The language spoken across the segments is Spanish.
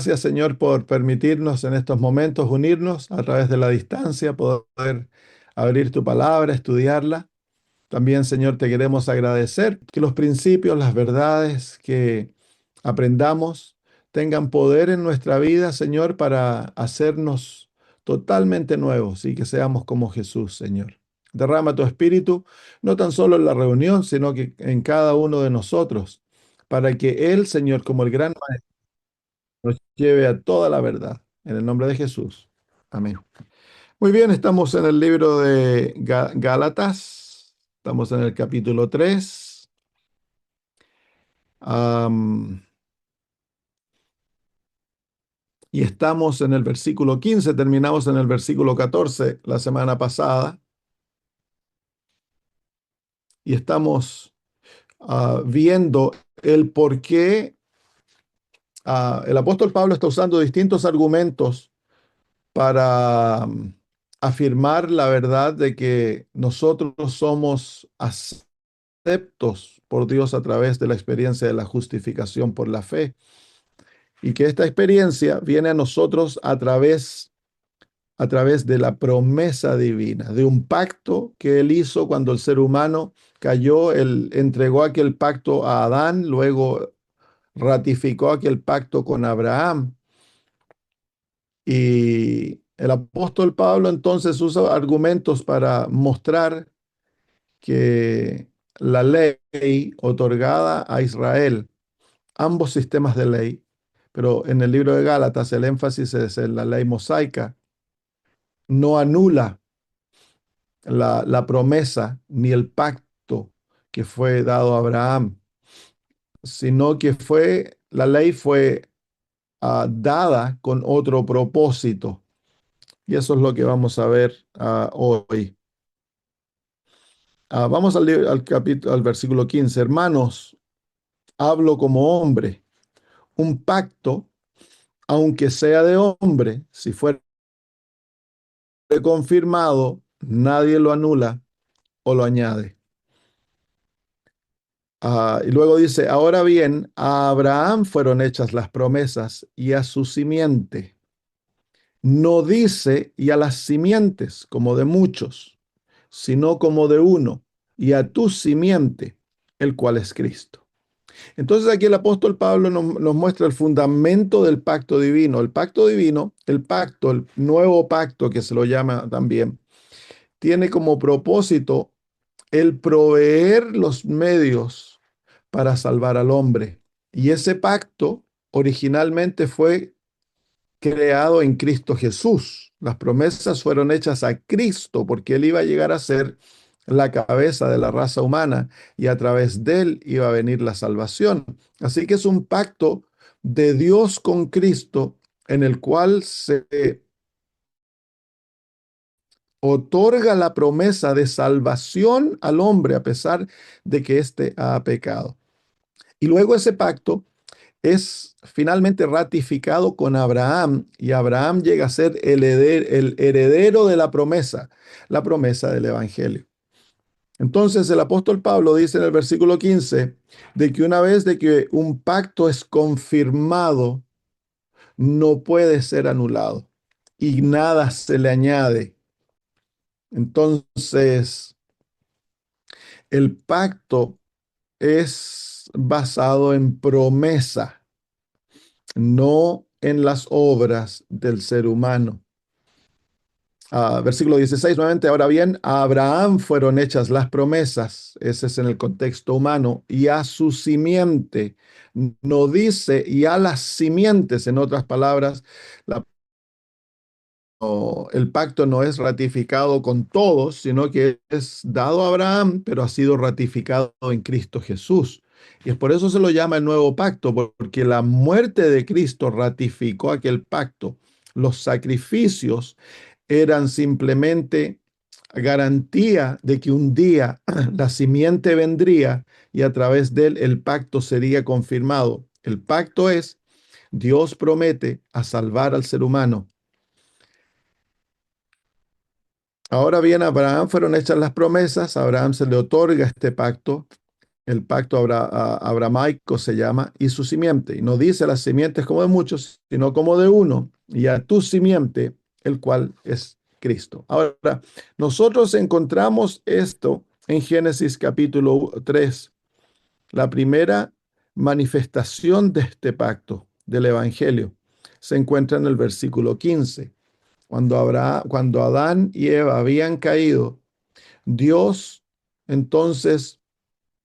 gracias, Señor, por permitirnos en estos momentos unirnos a través de la distancia, poder abrir tu palabra, estudiarla. También, Señor, te queremos agradecer que los principios, las verdades que aprendamos tengan poder en nuestra vida, Señor, para hacernos totalmente nuevos y que seamos como Jesús, Señor. Derrama tu espíritu, no tan solo en la reunión, sino que en cada uno de nosotros, para que Él, Señor, como el gran Maestro, nos lleve a toda la verdad. En el nombre de Jesús. Amén. Muy bien, estamos en el libro de Gálatas. Estamos en el capítulo 3. Y estamos en el versículo 15. Terminamos en el versículo 14 la semana pasada. Y estamos viendo el por qué el apóstol Pablo está usando distintos argumentos para afirmar la verdad de que nosotros somos aceptos por Dios a través de la experiencia de la justificación por la fe y que esta experiencia viene a nosotros a través de la promesa divina, de un pacto que Él hizo cuando el ser humano cayó. Él entregó aquel pacto a Adán, luego ratificó aquel pacto con Abraham. Y el apóstol Pablo entonces usa argumentos para mostrar que la ley otorgada a Israel, ambos sistemas de ley, pero en el libro de Gálatas el énfasis es en la ley mosaica, no anula la promesa ni el pacto que fue dado a Abraham, sino que la ley fue dada con otro propósito. Y eso es lo que vamos a ver hoy. Vamos al capítulo, al versículo 15. Hermanos, hablo como hombre. Un pacto, aunque sea de hombre, si fuera confirmado, nadie lo anula o lo añade. Y luego dice, ahora bien, a Abraham fueron hechas las promesas y a su simiente. No dice y a las simientes como de muchos, sino como de uno, y a tu simiente, el cual es Cristo. Entonces aquí el apóstol Pablo nos muestra el fundamento del pacto divino. El pacto divino, el nuevo pacto que se lo llama también, tiene como propósito el proveer los medios para salvar al hombre. Y ese pacto originalmente fue creado en Cristo Jesús. Las promesas fueron hechas a Cristo porque Él iba a llegar a ser la cabeza de la raza humana y a través de Él iba a venir la salvación. Así que es un pacto de Dios con Cristo en el cual se otorga la promesa de salvación al hombre a pesar de que éste ha pecado. Y luego ese pacto es finalmente ratificado con Abraham y Abraham llega a ser el heredero de la promesa del Evangelio. Entonces el apóstol Pablo dice en el versículo 15 de que una vez de que un pacto es confirmado, no puede ser anulado y nada se le añade. Entonces el pacto es basado en promesa, no en las obras del ser humano. Versículo 16 nuevamente, ahora bien, a Abraham fueron hechas las promesas, ese es en el contexto humano, y a su simiente, no dice, y a las simientes, en otras palabras, el pacto no es ratificado con todos, sino que es dado a Abraham, pero ha sido ratificado en Cristo Jesús. Y es por eso se lo llama el nuevo pacto, porque la muerte de Cristo ratificó aquel pacto. Los sacrificios eran simplemente garantía de que un día la simiente vendría y a través de él el pacto sería confirmado. El pacto es, Dios promete a salvar al ser humano. Ahora bien, a Abraham fueron hechas las promesas, a Abraham se le otorga este pacto el pacto abrahaico se llama y su simiente. Y no dice las simientes como de muchos, sino como de uno, y a tu simiente, el cual es Cristo. Ahora, nosotros encontramos esto en Génesis capítulo 3, la primera manifestación de este pacto del Evangelio. Se encuentra en el versículo 15. Cuando Adán y Eva habían caído, Dios entonces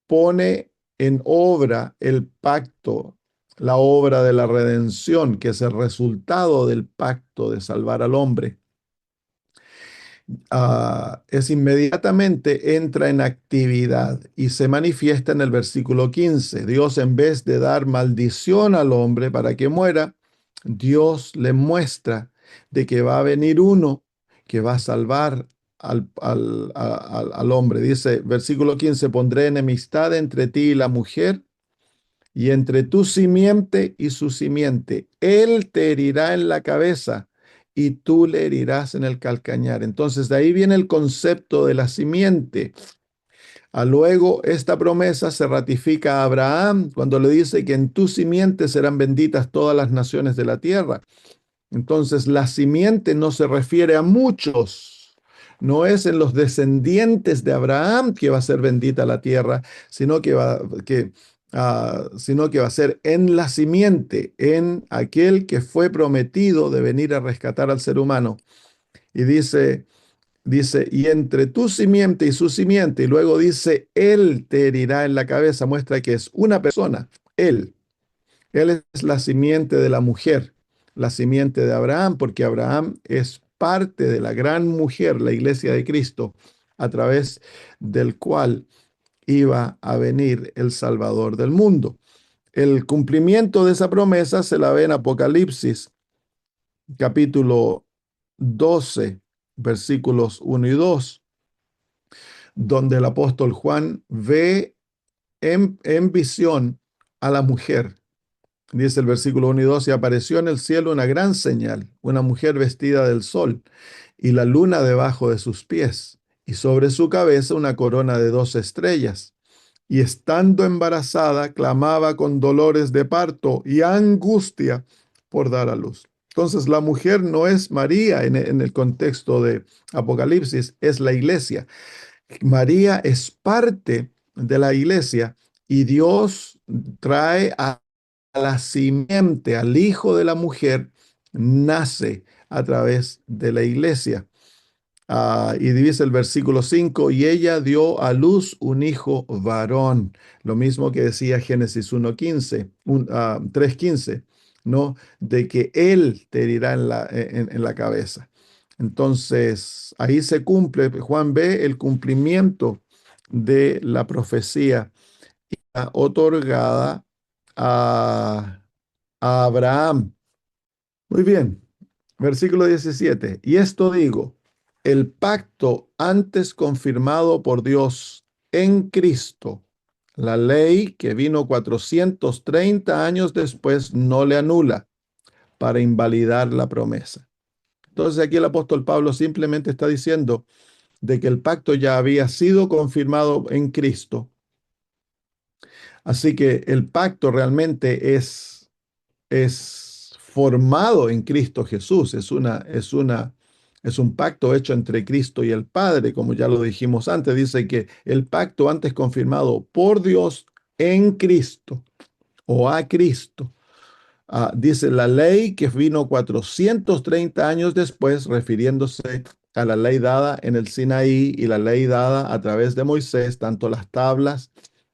pone en obra el pacto, la obra de la redención, que es el resultado del pacto de salvar al hombre. Es inmediatamente entra en actividad y se manifiesta en el versículo 15. Dios, en vez de dar maldición al hombre para que muera, Dios le muestra de que va a venir uno que va a salvar al hombre. Dice, versículo 15, pondré enemistad entre ti y la mujer y entre tu simiente y su simiente. Él te herirá en la cabeza y tú le herirás en el calcañar. Entonces, de ahí viene el concepto de la simiente. Luego, esta promesa se ratifica a Abraham cuando le dice que en tu simiente serán benditas todas las naciones de la tierra. Entonces, la simiente no se refiere a muchos. No es en los descendientes de Abraham que va a ser bendita la tierra, sino sino que va a ser en la simiente, en aquel que fue prometido de venir a rescatar al ser humano. Y dice, y entre tu simiente y su simiente, y luego dice, él te herirá en la cabeza, muestra que es una persona, él. Él es la simiente de la mujer, la simiente de Abraham, porque Abraham es parte de la gran mujer, la iglesia de Cristo, a través del cual iba a venir el Salvador del mundo. El cumplimiento de esa promesa se la ve en Apocalipsis, capítulo 12, versículos 1 y 2, donde el apóstol Juan ve en visión a la mujer. Dice el versículo 1 y 2, y apareció en el cielo una gran señal, una mujer vestida del sol, y la luna debajo de sus pies, y sobre su cabeza una corona de 2 estrellas. Y estando embarazada, clamaba con dolores de parto y angustia por dar a luz. Entonces, la mujer no es María en el contexto de Apocalipsis, es la iglesia. María es parte de la iglesia y Dios trae a la simiente, al hijo de la mujer, nace a través de la iglesia. Y dice el versículo 5, y ella dio a luz un hijo varón, lo mismo que decía Génesis 1:15, 3:15, ¿no? De que él te herirá en la cabeza. Entonces, ahí se cumple, Juan ve el cumplimiento de la profecía otorgada a, a Abraham. Muy bien, versículo 17. Y esto digo, el pacto antes confirmado por Dios en Cristo, la ley que vino 430 años después, no le anula para invalidar la promesa. Entonces aquí el apóstol Pablo simplemente está diciendo de que el pacto ya había sido confirmado en Cristo. Así que el pacto realmente es formado en Cristo Jesús, es un pacto hecho entre Cristo y el Padre, como ya lo dijimos antes, dice que el pacto antes confirmado por Dios en Cristo o a Cristo. Dice la ley que vino 430 años después, refiriéndose a la ley dada en el Sinaí y la ley dada a través de Moisés, tanto las tablas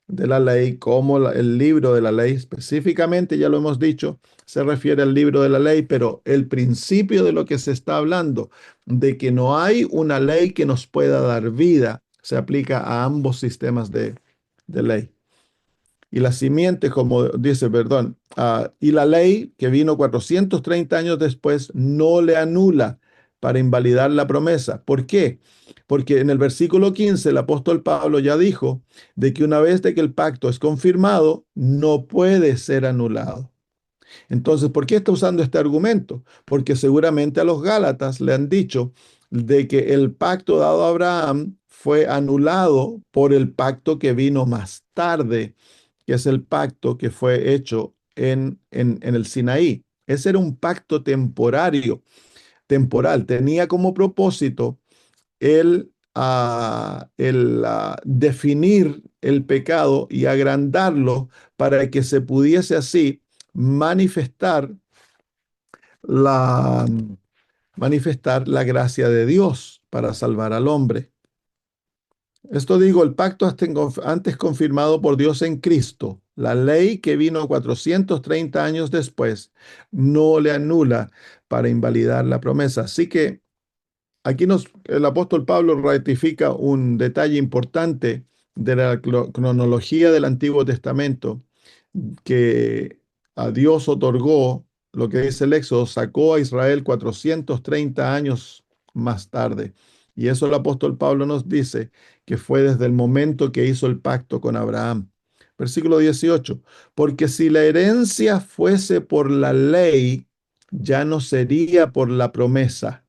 de la ley como el libro de la ley, específicamente, ya lo hemos dicho, se refiere al libro de la ley, pero el principio de lo que se está hablando, de que no hay una ley que nos pueda dar vida, se aplica a ambos sistemas de ley. Y la simiente, como dice, perdón, y la ley que vino 430 años después no le anula para invalidar la promesa. ¿Por qué? Porque en el versículo 15 el apóstol Pablo ya dijo de que una vez de que el pacto es confirmado, no puede ser anulado. Entonces, ¿por qué está usando este argumento? Porque seguramente a los Gálatas le han dicho de que el pacto dado a Abraham fue anulado por el pacto que vino más tarde, que es el pacto que fue hecho en el Sinaí. Ese era un pacto temporario, temporal. Tenía como propósito definir el pecado y agrandarlo para que se pudiese así manifestar la, manifestar la gracia de Dios para salvar al hombre. Esto digo, el pacto antes confirmado por Dios en Cristo, la ley que vino 430 años después, no le anula para invalidar la promesa. Así que aquí el apóstol Pablo ratifica un detalle importante de la cronología del Antiguo Testamento, que a Dios otorgó, lo que dice el Éxodo, sacó a Israel 430 años más tarde. Y eso el apóstol Pablo nos dice que fue desde el momento que hizo el pacto con Abraham. Versículo 18, porque si la herencia fuese por la ley, ya no sería por la promesa,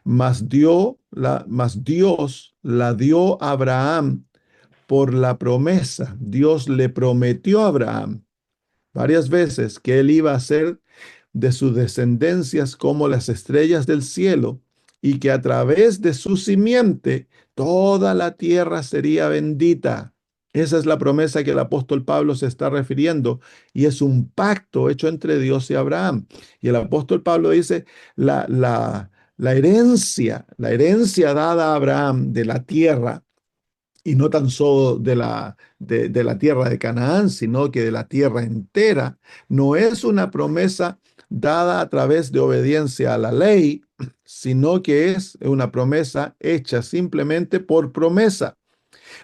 mas Dios la dio a Abraham por la promesa. Dios le prometió a Abraham varias veces que él iba a ser de sus descendencias como las estrellas del cielo y que a través de su simiente toda la tierra sería bendita. Esa es la promesa que el apóstol Pablo se está refiriendo y es un pacto hecho entre Dios y Abraham. Y el apóstol Pablo dice, la, la, la herencia dada a Abraham de la tierra, y no tan solo de la tierra de Canaán, sino que de la tierra entera, no es una promesa dada a través de obediencia a la ley, sino que es una promesa hecha simplemente por promesa.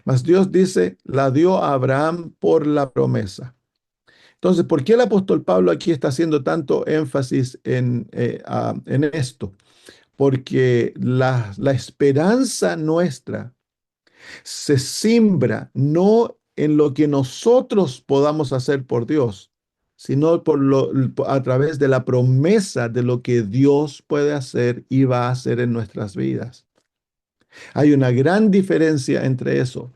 Mas Dios dice, la dio a Abraham por la promesa. Entonces, ¿por qué el apóstol Pablo aquí está haciendo tanto énfasis en esto? Porque la esperanza nuestra se simbra no en lo que nosotros podamos hacer por Dios, sino a través de la promesa de lo que Dios puede hacer y va a hacer en nuestras vidas. Hay una gran diferencia entre eso.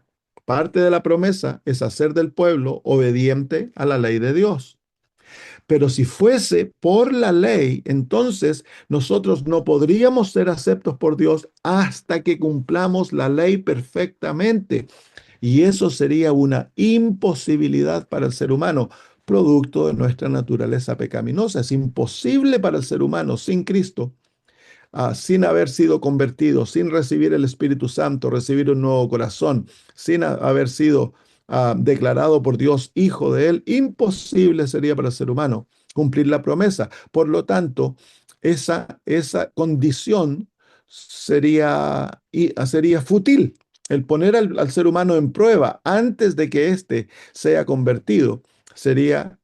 Parte de la promesa es hacer del pueblo obediente a la ley de Dios. Pero si fuese por la ley, entonces nosotros no podríamos ser aceptos por Dios hasta que cumplamos la ley perfectamente. Y eso sería una imposibilidad para el ser humano, producto de nuestra naturaleza pecaminosa. Es imposible para el ser humano sin Cristo, sin haber sido convertido, sin recibir el Espíritu Santo, recibir un nuevo corazón, sin haber sido declarado por Dios hijo de Él, imposible sería para el ser humano cumplir la promesa. Por lo tanto, esa condición sería fútil. El poner al ser humano en prueba antes de que éste sea convertido sería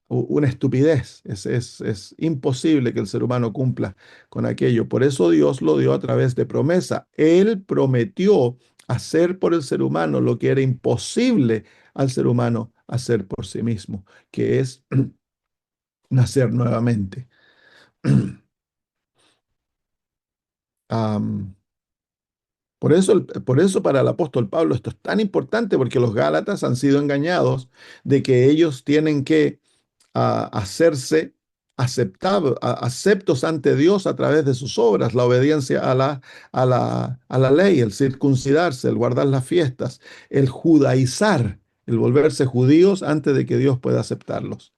una estupidez. Es imposible que el ser humano cumpla con aquello. Por eso Dios lo dio a través de promesa. Él prometió hacer por el ser humano lo que era imposible al ser humano hacer por sí mismo, que es nacer nuevamente. Am, por eso para el apóstol Pablo esto es tan importante, porque los Gálatas han sido engañados de que ellos tienen que hacerse aceptos ante Dios a través de sus obras, la obediencia a la ley, el circuncidarse, el guardar las fiestas, el judaizar, el volverse judíos antes de que Dios pueda aceptarlos.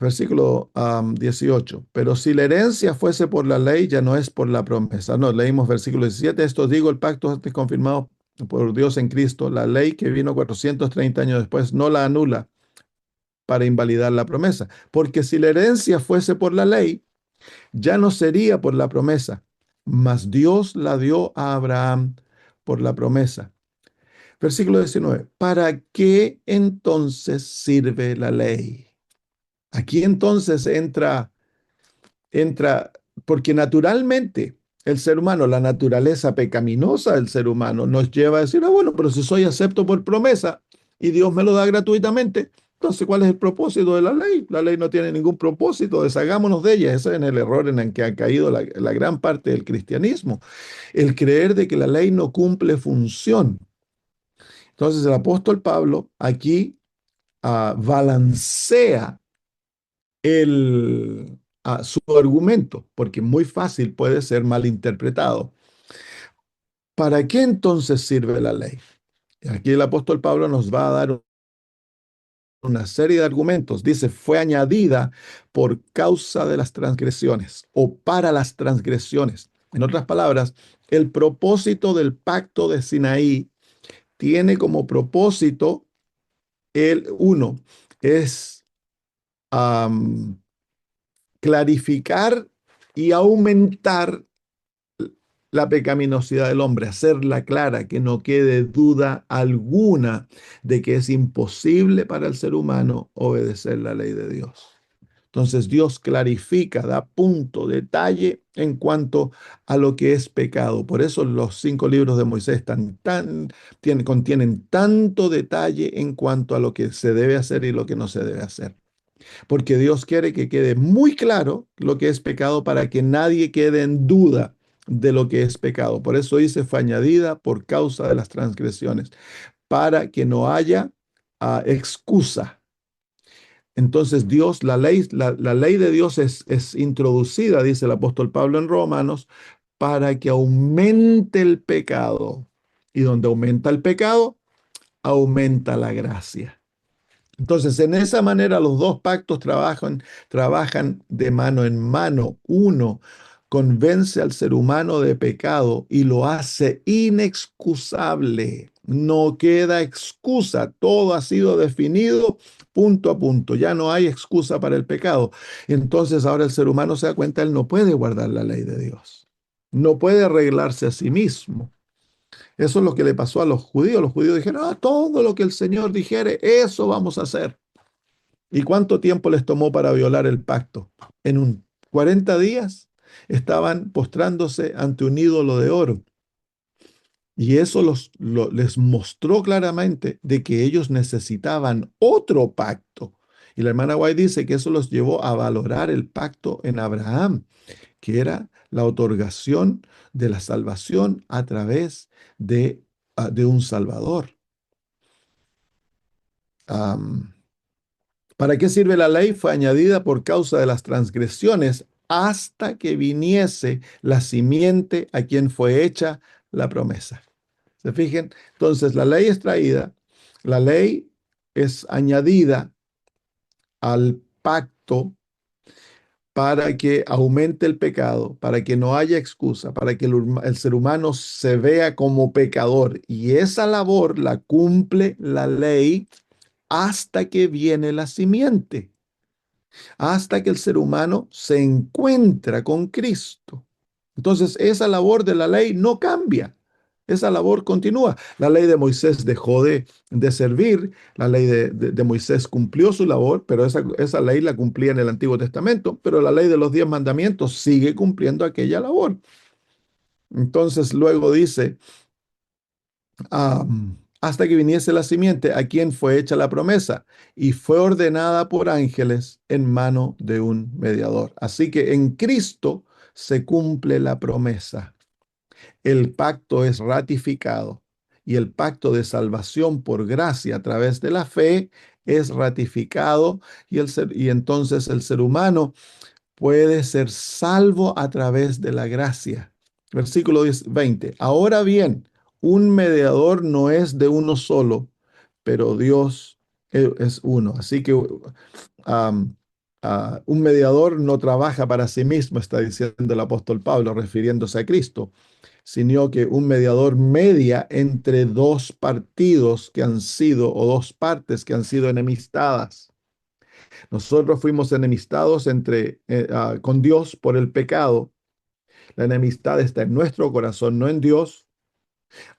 Versículo 18. Pero si la herencia fuese por la ley, ya no es por la promesa. No, leímos versículo 17. Esto digo, el pacto es confirmado por Dios en Cristo. La ley que vino 430 años después no la anula para invalidar la promesa. Porque si la herencia fuese por la ley, ya no sería por la promesa. Mas Dios la dio a Abraham por la promesa. Versículo 19. ¿Para qué entonces sirve la ley? Aquí entonces entra, porque naturalmente el ser humano, la naturaleza pecaminosa del ser humano nos lleva a decir, bueno, pero si soy acepto por promesa y Dios me lo da gratuitamente, Entonces, ¿cuál es el propósito de la ley? La ley no tiene ningún propósito, deshagámonos de ella. Ese es el error en el que ha caído la gran parte del cristianismo, el creer de que la ley no cumple función. Entonces, el apóstol Pablo aquí balancea su argumento, porque muy fácil puede ser malinterpretado. ¿Para qué entonces sirve la ley? Aquí el apóstol Pablo nos va a dar una serie de argumentos. Dice, fue añadida por causa de las transgresiones o para las transgresiones. En otras palabras, el propósito del pacto de Sinaí tiene como propósito uno, es am, clarificar y aumentar la pecaminosidad del hombre, hacerla clara, que no quede duda alguna de que es imposible para el ser humano obedecer la ley de Dios. Entonces Dios clarifica, da punto, detalle en cuanto a lo que es pecado. Por eso los 5 libros de Moisés contienen tanto detalle en cuanto a lo que se debe hacer y lo que no se debe hacer. Porque Dios quiere que quede muy claro lo que es pecado para que nadie quede en duda de lo que es pecado. Por eso dice, fue añadida por causa de las transgresiones, para que no haya excusa. Entonces Dios, la ley de Dios es introducida, dice el apóstol Pablo en Romanos, para que aumente el pecado. Y donde aumenta el pecado, aumenta la gracia. Entonces, en esa manera los dos pactos trabajan de mano en mano. Uno convence al ser humano de pecado y lo hace inexcusable. No queda excusa. Todo ha sido definido punto a punto. Ya no hay excusa para el pecado. Entonces, ahora el ser humano se da cuenta, él no puede guardar la ley de Dios. No puede arreglarse a sí mismo. Eso es lo que le pasó a los judíos. Los judíos dijeron, todo lo que el Señor dijere, eso vamos a hacer. ¿Y cuánto tiempo les tomó para violar el pacto? En 40 días estaban postrándose ante un ídolo de oro. Y eso les mostró claramente de que ellos necesitaban otro pacto. Y la hermana White dice que eso los llevó a valorar el pacto en Abraham, que era la otorgación de la salvación a través de un Salvador. Am, ¿Para qué sirve la ley? Fue añadida por causa de las transgresiones hasta que viniese la simiente a quien fue hecha la promesa. ¿Se fijen? Entonces la ley es traída, la ley es añadida al pacto para que aumente el pecado, para que no haya excusa, para que el ser humano se vea como pecador. Y esa labor la cumple la ley hasta que viene la simiente, hasta que el ser humano se encuentra con Cristo. Entonces, esa labor de la ley no cambia. Esa labor continúa. La ley de Moisés dejó de servir, la ley de Moisés cumplió su labor, pero esa ley la cumplía en el Antiguo Testamento, pero la ley de los 10 mandamientos sigue cumpliendo aquella labor. Entonces, luego dice, hasta que viniese la simiente, a quien fue hecha la promesa, y fue ordenada por ángeles en mano de un mediador. Así que en Cristo se cumple la promesa. El pacto es ratificado y el pacto de salvación por gracia a través de la fe es ratificado y entonces el ser humano puede ser salvo a través de la gracia. Versículo 20. Ahora bien, un mediador no es de uno solo, pero Dios es uno. Así que um, un mediador no trabaja para sí mismo, está diciendo el apóstol Pablo, refiriéndose a Cristo, sino que un mediador media entre dos partidos que han sido, o dos partes que han sido enemistadas. Nosotros fuimos enemistados con Dios por el pecado. La enemistad está en nuestro corazón, no en Dios.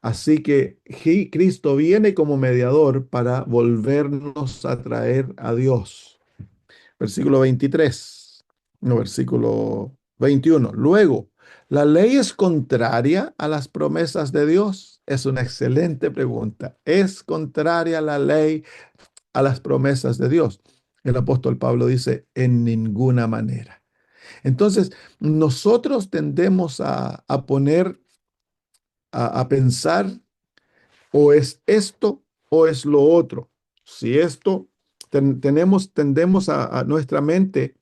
Así que Cristo viene como mediador para volvernos a traer a Dios. Versículo 23, no, versículo 21. Luego, ¿la ley es contraria a las promesas de Dios? Es una excelente pregunta. ¿Es contraria la ley a las promesas de Dios. El apóstol Pablo dice, en ninguna manera. Entonces, nosotros tendemos a poner, a pensar, o es esto o es lo otro. Si esto, tendemos a nuestra mente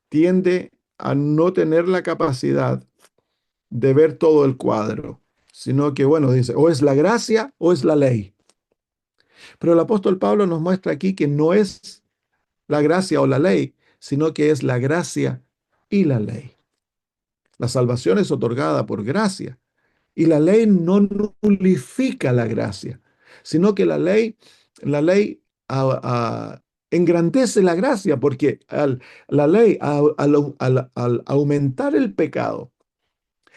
tiende a no tener la capacidad de ver todo el cuadro, sino que, bueno, dice, o es la gracia o es la ley. Pero el apóstol Pablo nos muestra aquí que no es la gracia o la ley, sino que es la gracia y la ley. La salvación es otorgada por gracia y la ley no nulifica la gracia, sino que la ley engrandece la gracia porque la ley al aumentar el pecado,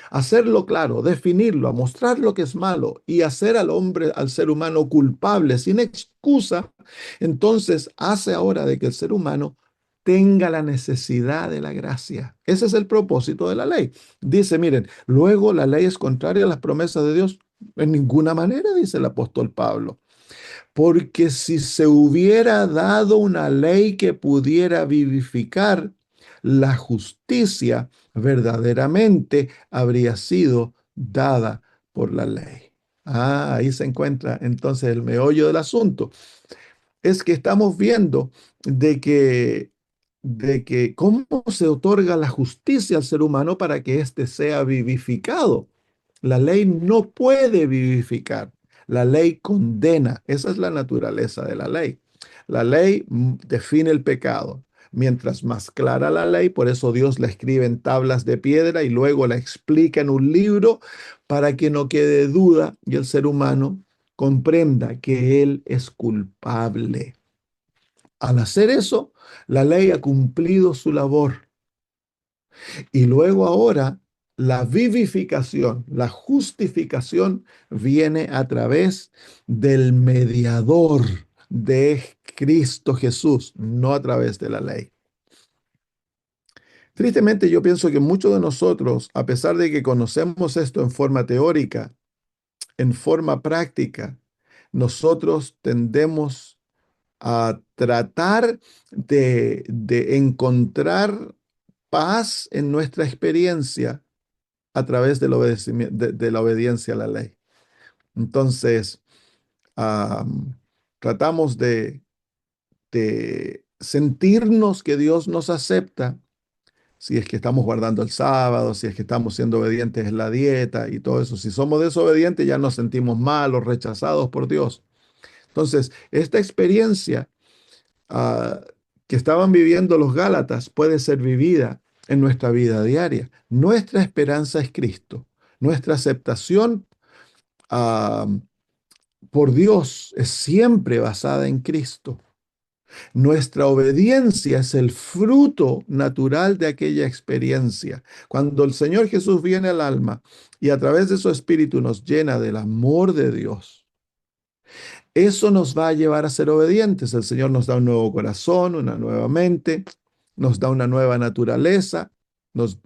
hacerlo claro, definirlo, mostrar lo que es malo y hacer al hombre, al ser humano culpable sin excusa, entonces hace ahora de que el ser humano tenga la necesidad de la gracia. Ese es el propósito de la ley. Dice, miren, luego la ley es contraria a las promesas de Dios. En ninguna manera, dice el apóstol Pablo. Porque si se hubiera dado una ley que pudiera vivificar, la justicia verdaderamente habría sido dada por la ley. Ahí se encuentra entonces el meollo del asunto. Es que estamos viendo de que, de que cómo se otorga la justicia al ser humano para que éste sea vivificado. La ley no puede vivificar, la ley condena. Esa es la naturaleza de la ley. La ley define el pecado. Mientras más clara la ley, por eso Dios la escribe en tablas de piedra y luego la explica en un libro para que no quede duda y el ser humano comprenda que él es culpable. Al hacer eso, la ley ha cumplido su labor. Y luego ahora, la vivificación, la justificación viene a través del mediador de Cristo Jesús, no a través de la ley. Tristemente, yo pienso que muchos de nosotros, a pesar de que conocemos esto en forma teórica, en forma práctica, nosotros tendemos a tratar de encontrar paz en nuestra experiencia a través del de la obediencia a la ley. Entonces, am, tratamos de sentirnos que Dios nos acepta si es que estamos guardando el sábado, si es que estamos siendo obedientes en la dieta y todo eso. Si somos desobedientes, ya nos sentimos mal o rechazados por Dios. Entonces, esta experiencia ah, que estaban viviendo los Gálatas puede ser vivida en nuestra vida diaria. Nuestra esperanza es Cristo. Nuestra aceptación ah, por Dios es siempre basada en Cristo. Nuestra obediencia es el fruto natural de aquella experiencia. Cuando el Señor Jesús viene al alma y a través de su espíritu nos llena del amor de Dios, eso nos va a llevar a ser obedientes. El Señor nos da un nuevo corazón, una nueva mente, nos da una nueva naturaleza, nos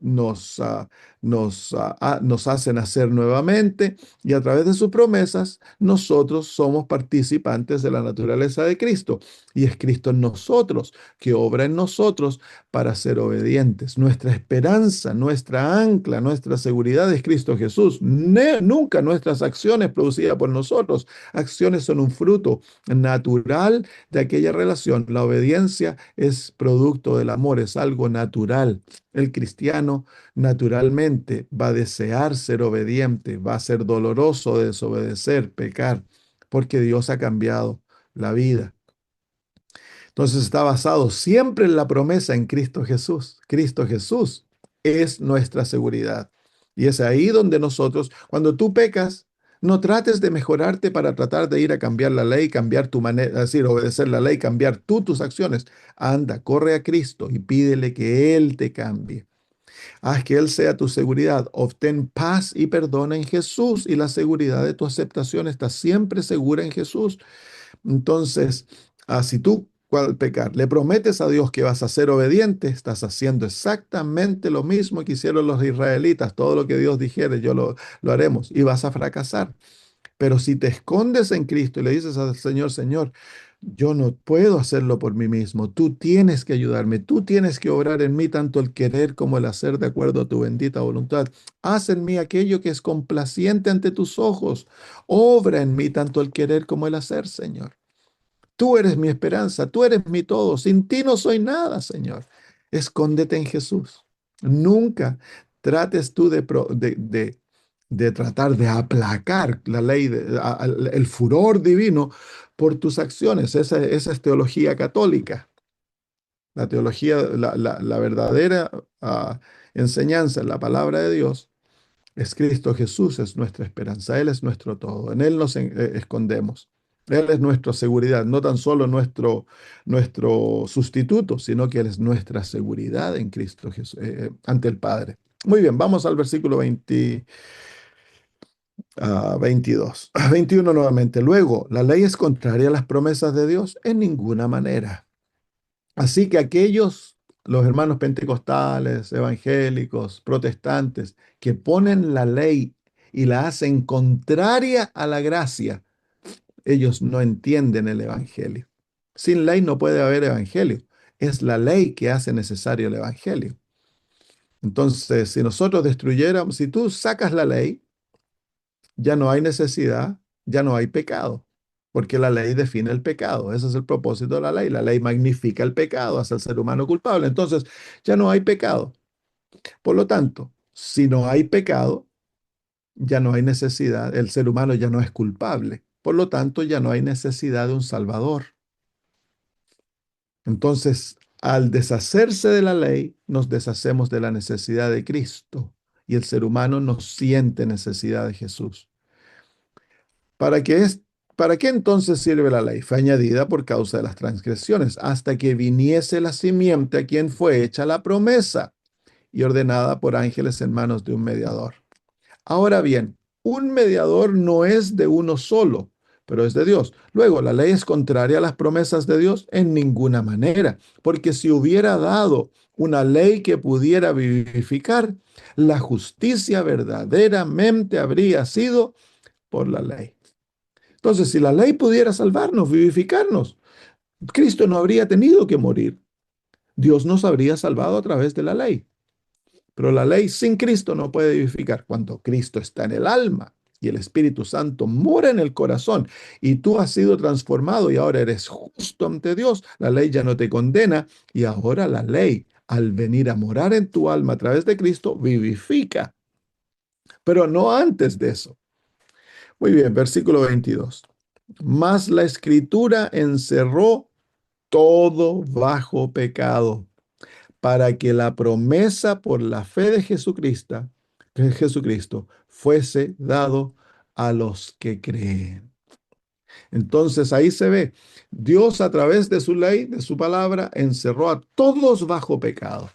hace nacer nuevamente y a través de sus promesas nosotros somos participantes de la naturaleza de Cristo. Y es Cristo en nosotros, que obra en nosotros para ser obedientes. Nuestra esperanza, nuestra ancla, nuestra seguridad es Cristo Jesús. Nunca nuestras acciones producidas por nosotros. Acciones son un fruto natural de aquella relación. La obediencia es producto del amor, es algo natural. El cristiano naturalmente va a desear ser obediente, va a ser doloroso desobedecer, pecar, porque Dios ha cambiado la vida. Entonces está basado siempre en la promesa en Cristo Jesús. Cristo Jesús es nuestra seguridad. Y es ahí donde nosotros, cuando tú pecas, no trates de mejorarte para tratar de ir a cambiar la ley, cambiar tu manera, es decir, obedecer la ley, cambiar tú tus acciones. Anda, corre a Cristo y pídele que Él te cambie. Haz que Él sea tu seguridad. Obtén paz y perdón en Jesús y la seguridad de tu aceptación está siempre segura en Jesús. Entonces, si tú al pecar le prometes a Dios que vas a ser obediente, estás haciendo exactamente lo mismo que hicieron los israelitas. Todo lo que Dios dijere, lo haremos y vas a fracasar. Pero si te escondes en Cristo y le dices al Señor, Señor, Yo no puedo hacerlo por mí mismo. Tú tienes que ayudarme. Tú tienes que obrar en mí tanto el querer como el hacer de acuerdo a tu bendita voluntad. Haz en mí aquello que es complaciente ante tus ojos. Obra en mí tanto el querer como el hacer, Señor. Tú eres mi esperanza, tú eres mi todo. Sin ti no soy nada, Señor. Escóndete en Jesús. Nunca trates tú de tratar de aplacar la ley, el furor divino por tus acciones. Esa es teología católica. La teología, la verdadera enseñanza en la palabra de Dios es Cristo Jesús, es nuestra esperanza, Él es nuestro todo, en Él nos escondemos. Él es nuestra seguridad, no tan solo nuestro sustituto, sino que Él es nuestra seguridad en Cristo Jesús, ante el Padre. Muy bien, vamos al versículo 22. 21 nuevamente. Luego, ¿la ley es contraria a las promesas de Dios? En ninguna manera. Así que aquellos, los hermanos pentecostales, evangélicos, protestantes, que ponen la ley y la hacen contraria a la gracia, ellos no entienden el evangelio. Sin ley no puede haber evangelio. Es la ley que hace necesario el evangelio. Entonces, si nosotros destruyéramos, si tú sacas la ley, ya no hay necesidad, ya no hay pecado, porque la ley define el pecado. Ese es el propósito de la ley. La ley magnifica el pecado, hace al ser humano culpable. Entonces, ya no hay pecado. Por lo tanto, si no hay pecado, ya no hay necesidad, el ser humano ya no es culpable. Por lo tanto, ya no hay necesidad de un Salvador. Entonces, al deshacerse de la ley, nos deshacemos de la necesidad de Cristo y el ser humano no siente necesidad de Jesús. ¿Para qué es, para qué entonces sirve la ley? Fue añadida por causa de las transgresiones, hasta que viniese la simiente a quien fue hecha la promesa y ordenada por ángeles en manos de un mediador. Ahora bien, un mediador no es de uno solo, pero es de Dios. Luego, ¿la ley es contraria a las promesas de Dios? En ninguna manera, porque si hubiera dado una ley que pudiera vivificar, la justicia verdaderamente habría sido por la ley. Entonces, si la ley pudiera salvarnos, vivificarnos, Cristo no habría tenido que morir. Dios nos habría salvado a través de la ley. Pero la ley sin Cristo no puede vivificar. Cuando Cristo está en el alma y el Espíritu Santo mora en el corazón y tú has sido transformado y ahora eres justo ante Dios, la ley ya no te condena y ahora la ley, al venir a morar en tu alma a través de Cristo, vivifica. Pero no antes de eso. Muy bien, versículo 22. Mas la escritura encerró todo bajo pecado, para que la promesa por la fe de Jesucristo fuese dado a los que creen. Entonces ahí se ve, Dios a través de su ley, de su palabra, encerró a todos bajo pecado.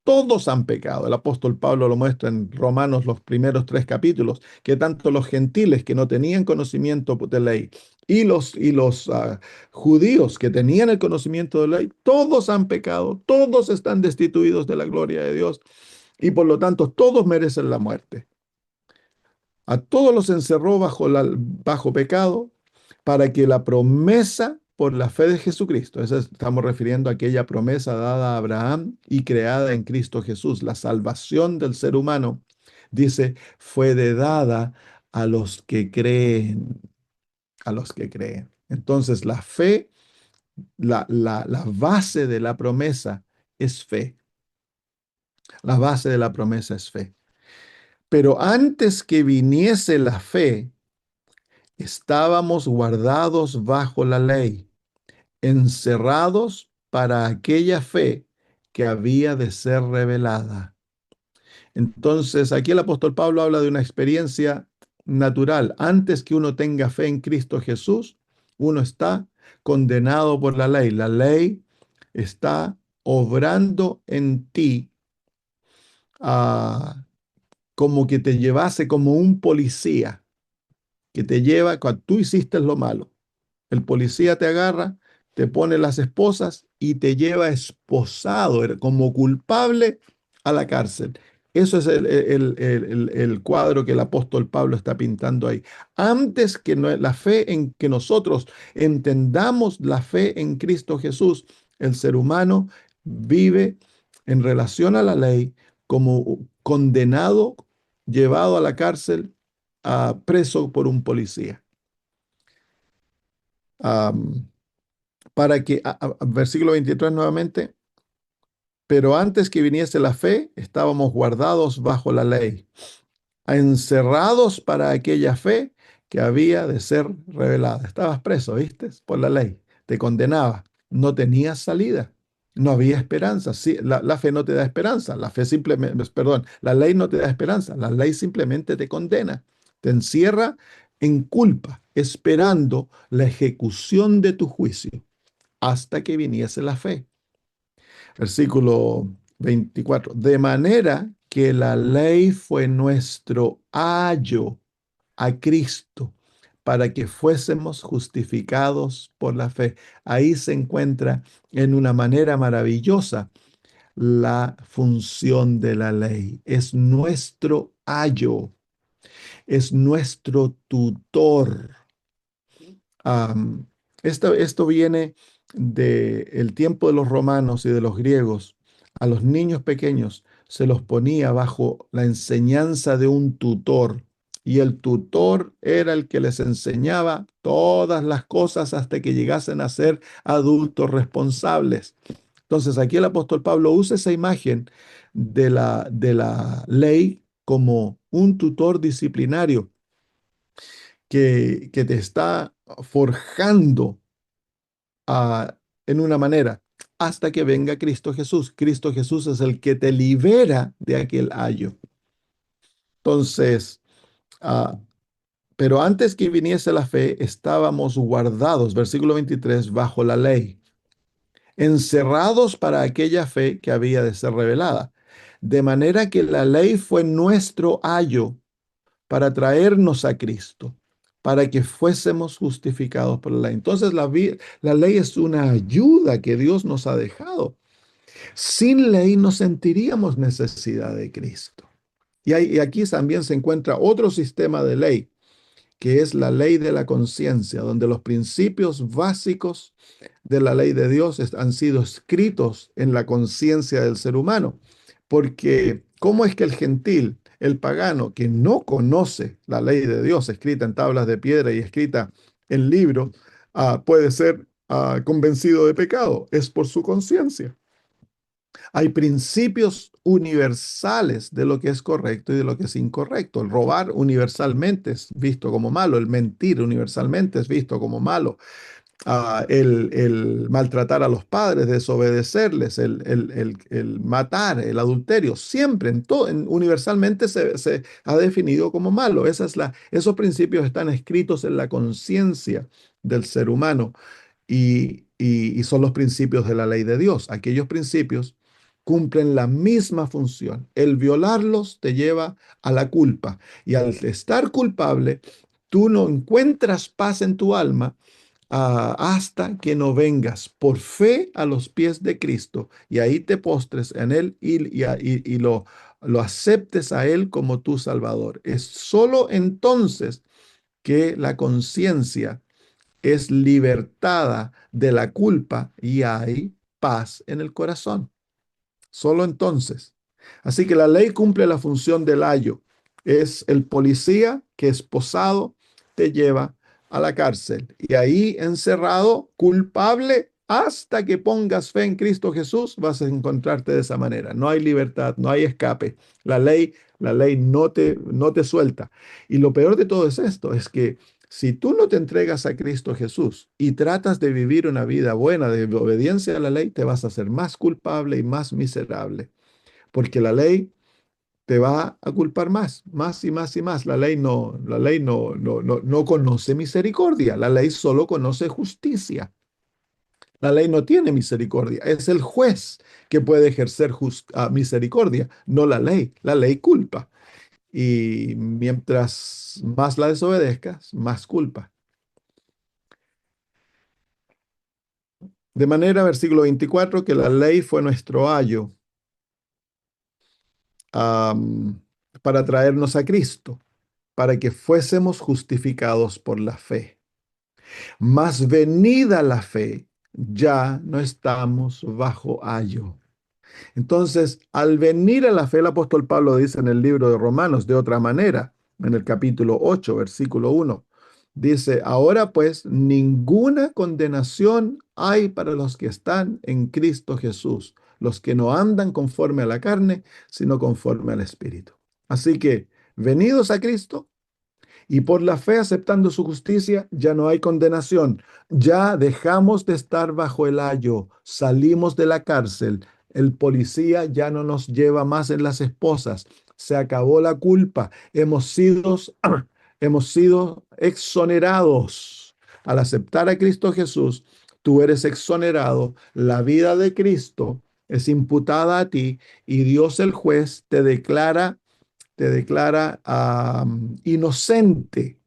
Todos han pecado. El apóstol Pablo lo muestra en Romanos los primeros 3 capítulos, que tanto los gentiles que no tenían conocimiento de ley y los judíos que tenían el conocimiento de ley, todos han pecado, todos están destituidos de la gloria de Dios y por lo tanto todos merecen la muerte. A todos los encerró bajo pecado para que la promesa por la fe de Jesucristo, eso estamos refiriendo a aquella promesa dada a Abraham y creada en Cristo Jesús, la salvación del ser humano, dice, fue dada a los que creen, a los que creen. Entonces la fe, la base de la promesa es fe. La base de la promesa es fe. Pero antes que viniese la fe, estábamos guardados bajo la ley, encerrados para aquella fe que había de ser revelada. Entonces, aquí el apóstol Pablo habla de una experiencia natural. Antes que uno tenga fe en Cristo Jesús, uno está condenado por la ley. La ley está obrando en ti ah, como que te llevase como un policía que te lleva cuando tú hiciste lo malo. El policía te agarra, te pone las esposas y te lleva esposado como culpable a la cárcel. Eso es el cuadro que el apóstol Pablo está pintando ahí. Antes que la fe en que nosotros entendamos la fe en Cristo Jesús, el ser humano vive en relación a la ley como condenado, llevado a la cárcel, preso por un policía. Am, para que, versículo 23 nuevamente, pero antes que viniese la fe, estábamos guardados bajo la ley, encerrados para aquella fe que había de ser revelada. Estabas preso, ¿viste? Por la ley. Te condenaba. No tenías salida. No había esperanza. Sí, la fe no te da esperanza. La fe simplemente, perdón, la ley no te da esperanza. La ley simplemente te condena. Te encierra en culpa, esperando la ejecución de tu juicio hasta que viniese la fe. Versículo 24. De manera que la ley fue nuestro ayo a Cristo para que fuésemos justificados por la fe. Ahí se encuentra en una manera maravillosa la función de la ley. Es nuestro ayo, es nuestro tutor. Am, esto viene del tiempo de los romanos y de los griegos. A los niños pequeños se los ponía bajo la enseñanza de un tutor y el tutor era el que les enseñaba todas las cosas hasta que llegasen a ser adultos responsables. Entonces aquí el apóstol Pablo usa esa imagen de la ley como un tutor disciplinario que te está forjando en una manera hasta que venga Cristo Jesús. Cristo Jesús es el que te libera de aquel ayo. Entonces, ah, pero antes que viniese la fe, estábamos guardados, versículo 23, bajo la ley, encerrados para aquella fe que había de ser revelada. De manera que la ley fue nuestro ayo para traernos a Cristo, para que fuésemos justificados por la ley. Entonces la ley es una ayuda que Dios nos ha dejado. Sin ley no sentiríamos necesidad de Cristo. Y aquí también se encuentra otro sistema de ley, que es la ley de la conciencia, donde los principios básicos de la ley de Dios han sido escritos en la conciencia del ser humano. Porque, ¿cómo es que el gentil, el pagano, que no conoce la ley de Dios escrita en tablas de piedra y escrita en libros, puede ser convencido de pecado? Es por su conciencia. Hay principios universales de lo que es correcto y de lo que es incorrecto. El robar universalmente es visto como malo, el mentir universalmente es visto como malo, el maltratar a los padres, desobedecerles, el matar, el adulterio, siempre, universalmente se ha definido como malo. Esos principios están escritos en la conciencia del ser humano y son los principios de la ley de Dios. Aquellos principios cumplen la misma función. El violarlos te lleva a la culpa y al estar culpable, tú no encuentras paz en tu alma hasta que no vengas por fe a los pies de Cristo y ahí te postres en Él y lo aceptes a Él como tu Salvador. Es solo entonces que la conciencia es libertada de la culpa y hay paz en el corazón. Solo entonces. Así que la ley cumple la función del ayo. Es el policía que esposado te lleva a la cárcel y ahí encerrado, culpable, hasta que pongas fe en Cristo Jesús, vas a encontrarte de esa manera. No hay libertad, no hay escape. La ley no te suelta. Y lo peor de todo es esto, es que si tú no te entregas a Cristo Jesús y tratas de vivir una vida buena de obediencia a la ley, te vas a hacer más culpable y más miserable, porque la ley te va a culpar más y más y más. La ley no conoce misericordia, la ley solo conoce justicia. La ley no tiene misericordia, es el juez que puede ejercer misericordia, no la ley. La ley culpa. Y mientras más la desobedezcas, más culpa. De manera, versículo 24, que la ley fue nuestro ayo am, para traernos a Cristo, para que fuésemos justificados por la fe. Mas venida la fe, ya no estamos bajo ayo. Entonces, al venir a la fe, el apóstol Pablo dice en el libro de Romanos de otra manera, en el capítulo 8, versículo 1, dice, ahora pues ninguna condenación hay para los que están en Cristo Jesús, los que no andan conforme a la carne, sino conforme al Espíritu. Así que, venidos a Cristo, y por la fe aceptando su justicia, ya no hay condenación. Ya dejamos de estar bajo el ayo, salimos de la cárcel. El policía ya no nos lleva más en las esposas. Se acabó la culpa. Hemos sido exonerados. Al aceptar a Cristo Jesús, tú eres exonerado. La vida de Cristo es imputada a ti y Dios el juez te declara inocente,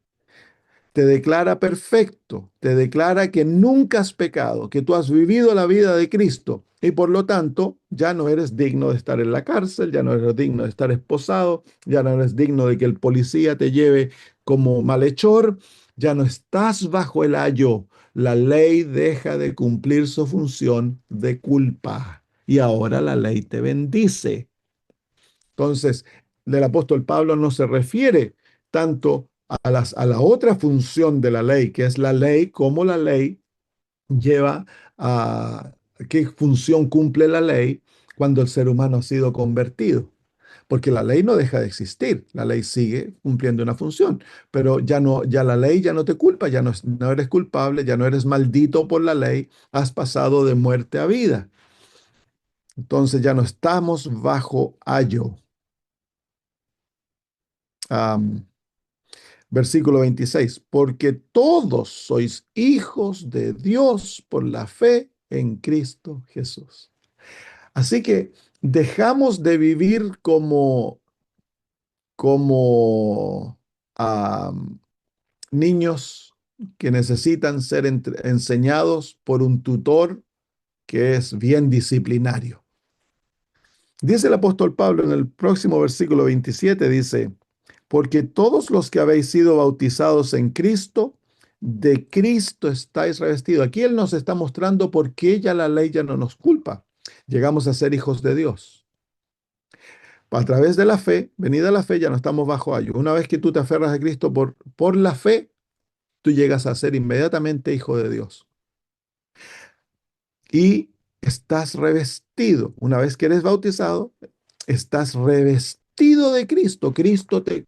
te declara perfecto, te declara que nunca has pecado, que tú has vivido la vida de Cristo y por lo tanto ya no eres digno de estar en la cárcel, ya no eres digno de estar esposado, ya no eres digno de que el policía te lleve como malhechor, ya no estás bajo el ayo. La ley deja de cumplir su función de culpa y ahora la ley te bendice. Entonces, el apóstol Pablo no se refiere tanto a la otra función de la ley, que es la ley, como la ley lleva a qué función cumple la ley cuando el ser humano ha sido convertido. Porque la ley no deja de existir, la ley sigue cumpliendo una función, pero ya no, ya la ley ya no te culpa, ya no eres culpable, ya no eres maldito por la ley, has pasado de muerte a vida. Entonces ya no estamos bajo ayo. Am, Versículo 26, porque todos sois hijos de Dios por la fe en Cristo Jesús. Así que dejamos de vivir como niños que necesitan ser enseñados por un tutor que es bien disciplinario. Dice el apóstol Pablo en el próximo versículo 27, dice, porque todos los que habéis sido bautizados en Cristo, de Cristo estáis revestidos. Aquí Él nos está mostrando por qué ya la ley ya no nos culpa. Llegamos a ser hijos de Dios. A través de la fe, venida la fe, ya no estamos bajo ayo. Una vez que tú te aferras a Cristo por la fe, tú llegas a ser inmediatamente hijo de Dios. Y estás revestido. Una vez que eres bautizado, estás revestido de Cristo. Cristo te,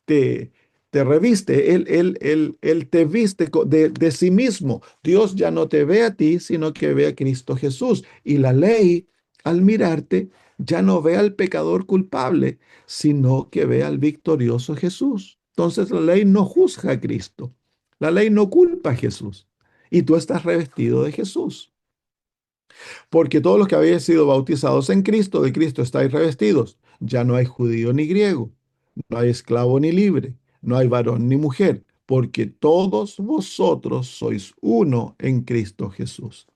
te reviste. Él te viste de sí mismo. Dios ya no te ve a ti, sino que ve a Cristo Jesús. Y la ley, al mirarte, ya no ve al pecador culpable, sino que ve al victorioso Jesús. Entonces la ley no juzga a Cristo. La ley no culpa a Jesús. Y tú estás revestido de Jesús. Porque todos los que habéis sido bautizados en Cristo, de Cristo estáis revestidos. Ya no hay judío ni griego, no hay esclavo ni libre, no hay varón ni mujer, porque todos vosotros sois uno en Cristo Jesús.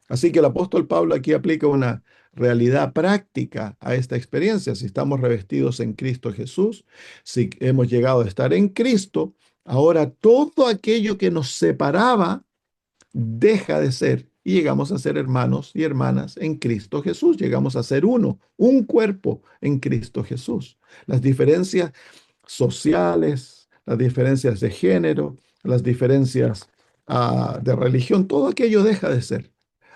Así que el apóstol Pablo aquí aplica una realidad práctica a esta experiencia. Si estamos revestidos en Cristo Jesús, si hemos llegado a estar en Cristo, ahora todo aquello que nos separaba deja de ser y llegamos a ser hermanos y hermanas en Cristo Jesús. Llegamos a ser uno, un cuerpo en Cristo Jesús. Las diferencias sociales, las diferencias de género, las diferencias de religión, todo aquello deja de ser.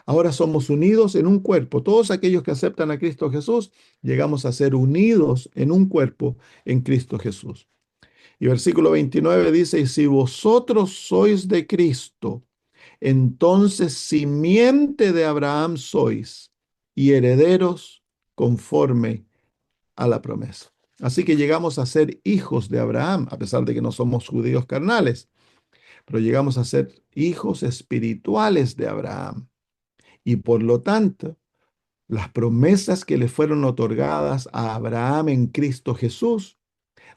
Ahora somos unidos en un cuerpo. Todos aquellos que aceptan a Cristo Jesús, llegamos a ser unidos en un cuerpo en Cristo Jesús. Y versículo 29 dice, y si vosotros sois de Cristo, entonces simiente de Abraham sois y herederos conforme a la promesa. Así que llegamos a ser hijos de Abraham, a pesar de que no somos judíos carnales, pero llegamos a ser hijos espirituales de Abraham. Y por lo tanto, las promesas que le fueron otorgadas a Abraham en Cristo Jesús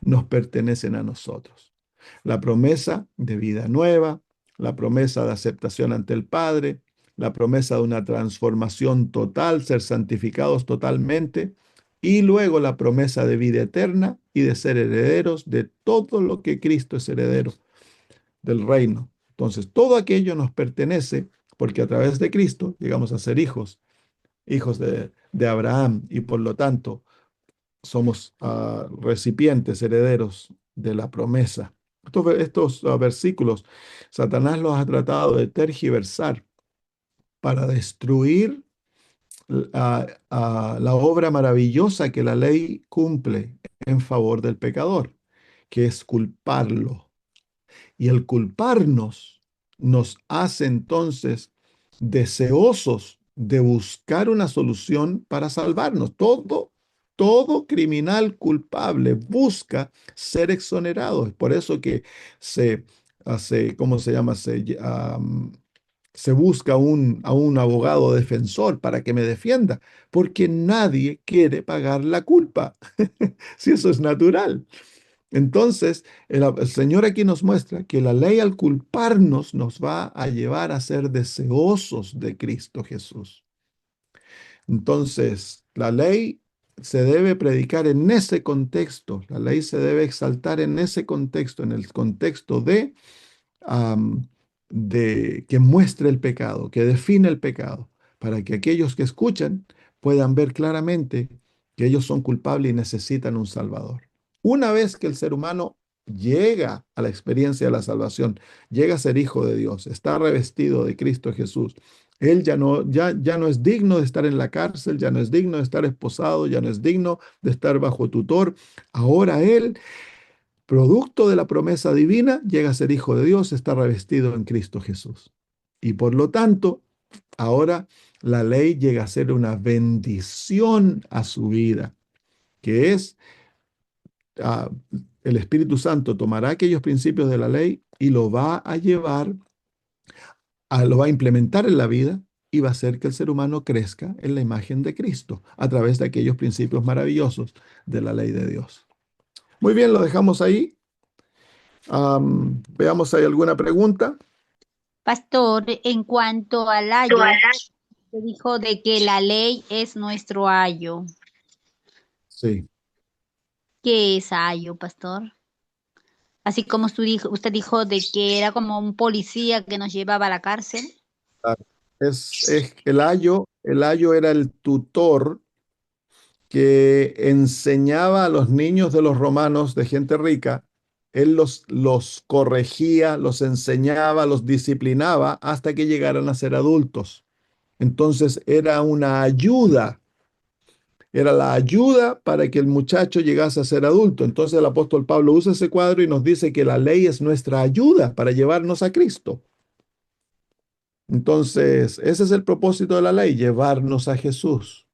nos pertenecen a nosotros. La promesa de vida nueva, la promesa de aceptación ante el Padre, la promesa de una transformación total, ser santificados totalmente, y luego la promesa de vida eterna y de ser herederos de todo lo que Cristo es heredero del reino. Entonces, todo aquello nos pertenece porque a través de Cristo llegamos a ser hijos, hijos de Abraham y por lo tanto somos recipientes, herederos de la promesa. Estos versículos, Satanás los ha tratado de tergiversar para destruir la obra maravillosa que la ley cumple en favor del pecador, que es culparlo. Y el culparnos nos hace entonces deseosos de buscar una solución para salvarnos. Todo criminal culpable busca ser exonerado. Es por eso que se hace, ¿cómo se llama? Se busca a un abogado defensor para que me defienda, porque nadie quiere pagar la culpa. Si eso es natural. Entonces, el Señor aquí nos muestra que la ley al culparnos nos va a llevar a ser deseosos de Cristo Jesús. Entonces, la ley se debe predicar en ese contexto, la ley se debe exaltar en ese contexto, en el contexto am, de que muestre el pecado, que define el pecado, para que aquellos que escuchan puedan ver claramente que ellos son culpables y necesitan un Salvador. Una vez que el ser humano llega a la experiencia de la salvación, llega a ser hijo de Dios, está revestido de Cristo Jesús, él ya no es digno de estar en la cárcel, ya no es digno de estar esposado, ya no es digno de estar bajo tutor. Ahora él, producto de la promesa divina, llega a ser hijo de Dios, está revestido en Cristo Jesús. Y por lo tanto, ahora la ley llega a ser una bendición a su vida, que es ah, el Espíritu Santo tomará aquellos principios de la ley y lo va a llevar, lo va a implementar en la vida y va a hacer que el ser humano crezca en la imagen de Cristo a través de aquellos principios maravillosos de la ley de Dios. Muy bien, lo dejamos ahí. Veamos si hay alguna pregunta. Pastor, en cuanto al ayo, se dijo de que la ley es nuestro ayo. Sí, ¿Qué es ayo, pastor? Así como usted dijo de que era como un policía que nos llevaba a la cárcel. claro. Es el ayo era el tutor que enseñaba a los niños de los romanos, de gente rica. Él los corregía, los enseñaba, los disciplinaba hasta que llegaran a ser adultos. Entonces era la ayuda para que el muchacho llegase a ser adulto. Entonces el apóstol Pablo usa ese cuadro y nos dice que la ley es nuestra ayuda para llevarnos a Cristo. Entonces, ese es el propósito de la ley, llevarnos a Jesús.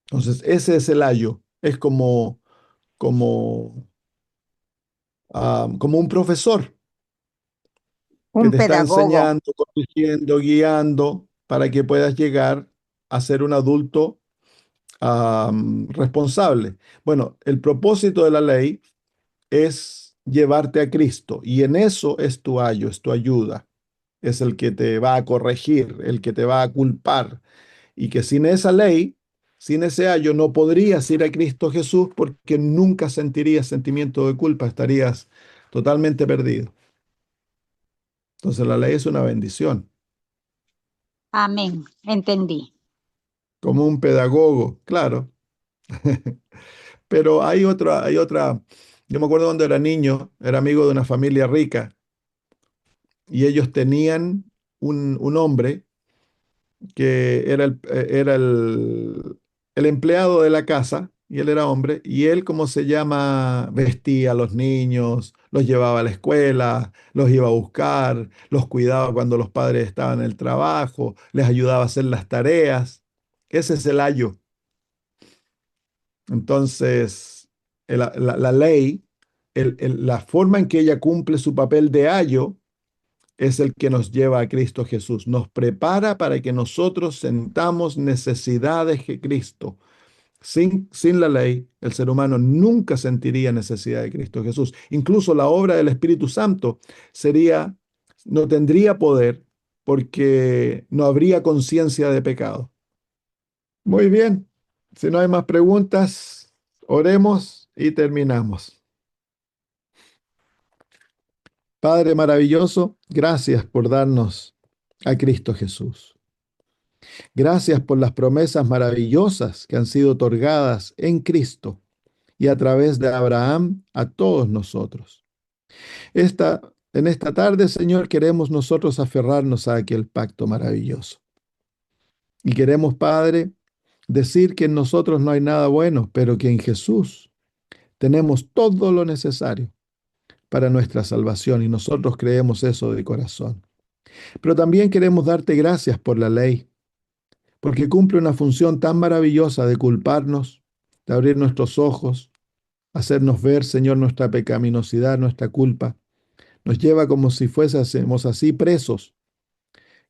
Entonces, ese es el ayo. Es como, como un profesor que Un te está pedagogo. enseñando, corrigiendo, guiando para que puedas llegar a ser un adulto responsable. Bueno, el propósito de la ley es llevarte a Cristo y en eso es tu ayo, es tu ayuda, es el que te va a corregir, el que te va a culpar y que sin esa ley, sin ese ayo, no podrías ir a Cristo Jesús porque nunca sentirías sentimiento de culpa, estarías totalmente perdido. Entonces la ley es una bendición, Amén. Entendí. como un pedagogo, claro. Pero yo me acuerdo cuando era niño, era amigo de una familia rica y ellos tenían un hombre que el empleado de la casa, y él era hombre, y él, ¿cómo se llama? Vestía a los niños, los llevaba a la escuela, los iba a buscar, los cuidaba cuando los padres estaban en el trabajo, les ayudaba a hacer las tareas. Ese es el ayo. Entonces, la ley, la forma en que ella cumple su papel de ayo, es el que nos lleva a Cristo Jesús. Nos prepara para que nosotros sentamos necesidades de Cristo. Sin la ley, el ser humano nunca sentiría necesidad de Cristo Jesús. Incluso la obra del Espíritu Santo no tendría poder porque no habría conciencia de pecado. Muy bien. Si no hay más preguntas, oremos y terminamos. Padre maravilloso, gracias por darnos a Cristo Jesús. Gracias por las promesas maravillosas que han sido otorgadas en Cristo y a través de Abraham a todos nosotros. En esta tarde, Señor, queremos nosotros aferrarnos a aquel pacto maravilloso. Y queremos, Padre, decir que en nosotros no hay nada bueno, pero que en Jesús tenemos todo lo necesario para nuestra salvación y nosotros creemos eso de corazón. Pero también queremos darte gracias por la ley, porque cumple una función tan maravillosa de culparnos, de abrir nuestros ojos, hacernos ver, Señor, nuestra pecaminosidad, nuestra culpa. Nos lleva como si fuésemos así presos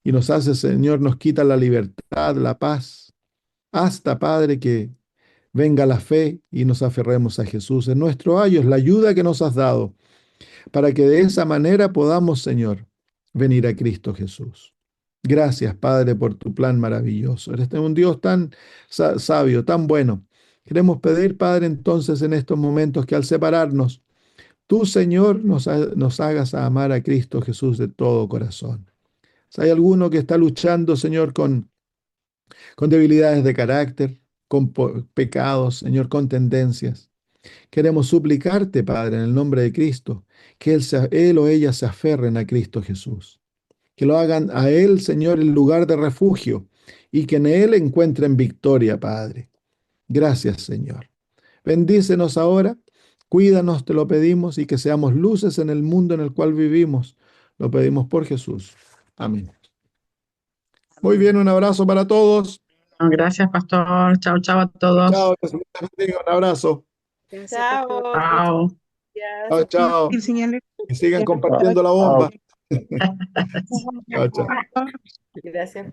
y nos hace, Señor, nos quita la libertad, la paz, hasta, Padre, que venga la fe y nos aferremos a Jesús. En nuestro ayo es la ayuda que nos has dado para que de esa manera podamos, Señor, venir a Cristo Jesús. Gracias, Padre, por tu plan maravilloso. Eres un Dios tan sabio, tan bueno. Queremos pedir, Padre, entonces en estos momentos que al separarnos, tú, Señor, nos hagas a amar a Cristo Jesús de todo corazón. Si hay alguno que está luchando, Señor, con debilidades de carácter, con pecados, Señor, con tendencias, queremos suplicarte, Padre, en el nombre de Cristo, que él o ella se aferren a Cristo Jesús, que lo hagan a Él, Señor, el lugar de refugio y que en Él encuentren victoria, Padre. Gracias, Señor. Bendícenos ahora, cuídanos, te lo pedimos, y que seamos luces en el mundo en el cual vivimos. Lo pedimos por Jesús. Amén. Muy bien, un abrazo para todos. Gracias, pastor. Chao, chao a Chao, todos. que se les bendiga. Un abrazo. Gracias, pastor. Chao. Chao. Chao, chao. El Señor le Y sigan bendiga. compartiendo la bomba. Chao. Chao, chao. Gracias.